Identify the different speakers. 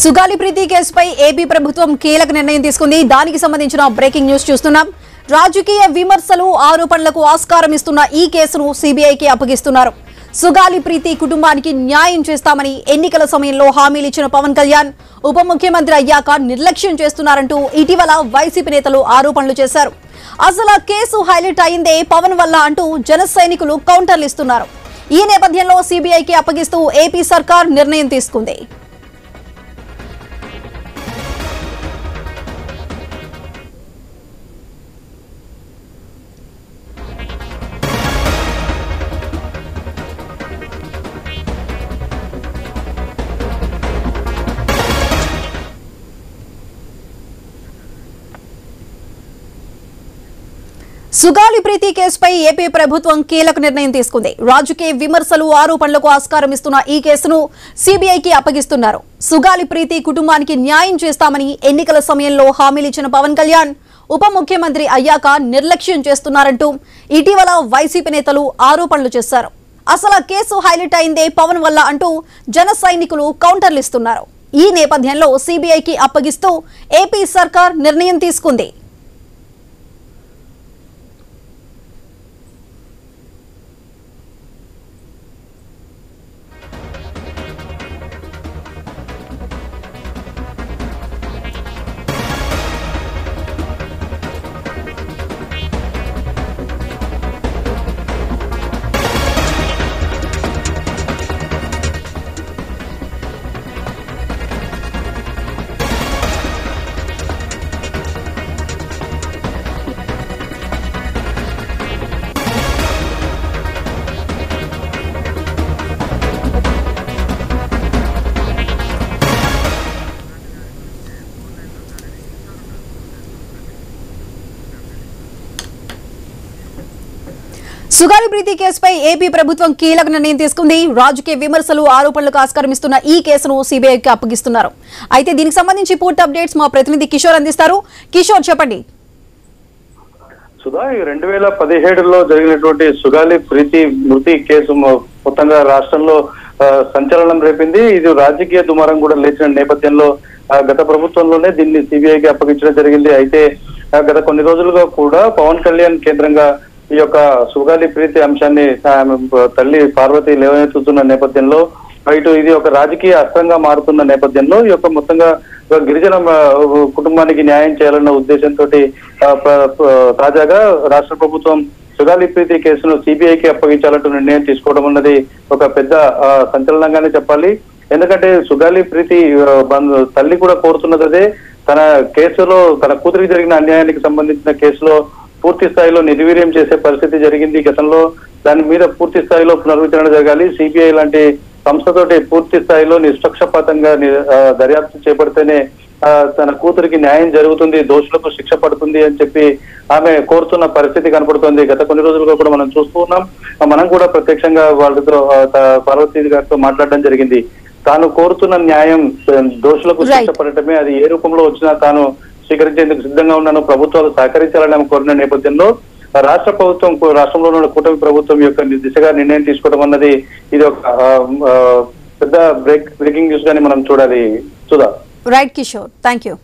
Speaker 1: సుగాలి ప్రీతి కేసుపై ఏపీ ప్రభుత్వం కీలక నిర్ణయం తీసుకుంది. దానికి సంబంధించిన బ్రేకింగ్ న్యూస్ చూస్తున్నాం. రాజకీయ విమర్శలు ఆరోపణలకు ఆస్కారం ఇస్తున్న ఈ కేసును సిబిఐకి అప్పగిస్తున్నారు. సుగాలి ప్రీతి కుటుంబానికి న్యాయం చేస్తామని ఎన్నికల సమయంలో హామీలు ఇచ్చిన పవన్ కళ్యాణ్ ఉప ముఖ్యమంత్రి అయ్యాక నిర్లక్ష్యం చేస్తున్నారంటూ ఇటీవల వైసీపీ నేతలు ఆరోపణలు చేశారు. అసలు కేసు హైలైట్ అయిందే పవన్ వల్ల అంటూ జన సైనికులు కౌంటర్లు ఇస్తున్నారు. ఈ నేపథ్యంలో సిబిఐకి అప్పగిస్తూ ఏపీ సర్కార్ నిర్ణయం తీసుకుంది. సుగాలి ప్రీతి కేసుపై ఏపీ ప్రభుత్వం కీలక నిర్ణయం తీసుకుంది. రాజకీయ విమర్శలు ఆరోపణలకు ఆస్కారం ఇస్తున్న ఈ కేసును సిబిఐకి అప్పగిస్తున్నారు. సుగాలి ప్రీతి కుటుంబానికి న్యాయం చేస్తామని ఎన్నికల సమయంలో హామీలు ఇచ్చిన పవన్ కళ్యాణ్ ఉప ముఖ్యమంత్రి అయ్యాక నిర్లక్ష్యం చేస్తున్నారంటూ ఇటీవల వైసీపీ నేతలు ఆరోపణలు చేశారు. అసలు కేసు హైలైట్ అయిందే పవన్ వల్ల అంటూ జన సైనికులు కౌంటర్లు ఇస్తున్నారు. ఈ నేపథ్యంలో సిబిఐకి అప్పగిస్తూ ఏపీ సర్కార్ నిర్ణయం తీసుకుంది. సుగాలి ప్రీతి కేసుపై ఏపీ ప్రభుత్వం కీలక నిర్ణయం తీసుకుంది. రాజకీయ విమర్శలు ఆరోపణలకు ఆస్కారం ఇస్తున్న ఈ కేసును సిబిఐకి అప్పగిస్తున్నారు. అయితే దీనికి సంబంధించి పూర్తి అప్డేట్స్ మా ప్రతినిధి కిషోర్ అందిస్తారు. కిషోర్, చెప్పండి.
Speaker 2: సుధా, 2017లో జరిగినటువంటి సుగాలి ప్రీతి మృతి కేసు మొత్తంగా రాష్ట్రంలో సంచలనం రేపింది. ఇది రాజకీయ దుమారం కూడా లేచిన నేపథ్యంలో గత ప్రభుత్వంలోనే దీన్ని సిబిఐకి అప్పగించడం జరిగింది. అయితే గత కొన్ని రోజులుగా కూడా పవన్ కళ్యాణ్ కేంద్రంగా ఈ యొక్క సుగాలి ప్రీతి అంశాన్ని తల్లి పార్వతి లేవనెత్తుతున్న నేపథ్యంలో ఇటు ఇది ఒక రాజకీయ అస్త్రంగా మారుతున్న నేపథ్యంలో ఈ యొక్క మొత్తంగా గిరిజన కుటుంబానికి న్యాయం చేయాలన్న ఉద్దేశంతో తాజాగా రాష్ట్ర ప్రభుత్వం సుగాలి ప్రీతి కేసును సిబిఐకి అప్పగించాలంటూ నిర్ణయం తీసుకోవడం అన్నది ఒక పెద్ద సంచలనంగానే చెప్పాలి. ఎందుకంటే సుగాలి ప్రీతి తల్లి కూడా కోరుతున్నది అదే. తన కేసులో తన కూతురికి జరిగిన అన్యాయానికి సంబంధించిన కేసులో పూర్తి స్థాయిలో నిర్వీర్యం చేసే పరిస్థితి జరిగింది. గతంలో దాని మీద పూర్తి స్థాయిలో పునర్విచారణ జరగాలి. సిబిఐ లాంటి సంస్థతోటి పూర్తి స్థాయిలో నిష్పక్షపాతంగా దర్యాప్తు చేపడితేనే తన కూతురికి న్యాయం జరుగుతుంది, దోషులకు శిక్ష పడుతుంది అని చెప్పి ఆమె కోరుతున్న పరిస్థితి కనపడుతుంది. గత కొన్ని రోజులుగా కూడా మనం చూస్తూ ఉన్నాం. మనం కూడా ప్రత్యక్షంగా వాళ్ళతో పార్వతీ గారితో మాట్లాడడం జరిగింది. తాను కోరుతున్న న్యాయం దోషులకు శిక్ష పడటమే, అది ఏ రూపంలో వచ్చినా తాను స్వీకరించేందుకు సిద్ధంగా ఉన్నాను, ప్రభుత్వాలు సహకరించాలని కోరిన నేపథ్యంలో రాష్ట్ర ప్రభుత్వం రాష్ట్రంలో ఉన్న కూటమి ప్రభుత్వం యొక్క దిశగా నిర్ణయం తీసుకోవడం అన్నది ఇది ఒక పెద్ద బ్రేకింగ్ న్యూస్ గానీ మనం చూడాలి. Sudha.
Speaker 1: Right Kishore, thank you.